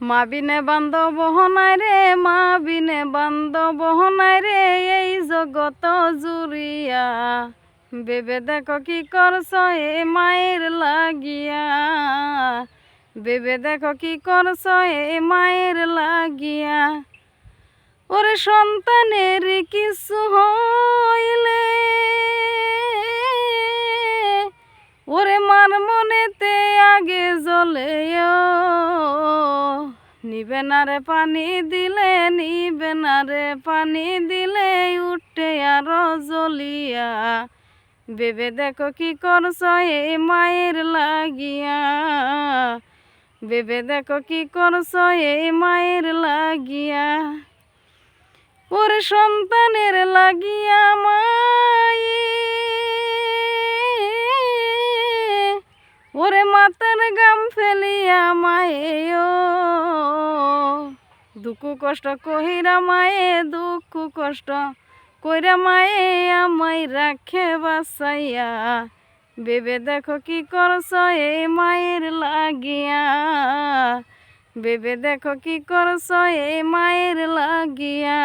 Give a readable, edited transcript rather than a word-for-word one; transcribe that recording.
মা বিনে বান্ধব নাই রে, মা বিনে বান্ধব নাই রে, এই জগত জুড়িয়া। বেবে দেখো কি করছ এ মায়ের লাগিয়া, বেবে দেখো কি করছ এ মায়ের লাগিয়া। ওরে সন্তানের কিছু হইলে ওরে মার মনেতে আগে জ্বলে, নিবে না রে পানি দিলে, নিবে না রে পানি দিলে, উঠে আরো জ্বলিয়া। বেবে দেখো কি করছ এই মায়ের লাগিয়া, বেবে দেখো কি করছ এই মায়ের লাগিয়া। ওরে সন্তানের লাগিয়া মাই, ওরে মাতার গাম ফেলিয়া মায়ে, দুঃখ কষ্ট কহিরা মায়ে, দুঃখ কষ্ট কইরা মায়ে আমায় রাখে বাসাইয়া। বেবে দেখো কি করছ এই মায়ের লাগিয়া, বেবে দেখো কি করছ এই মায়ের লাগিয়া।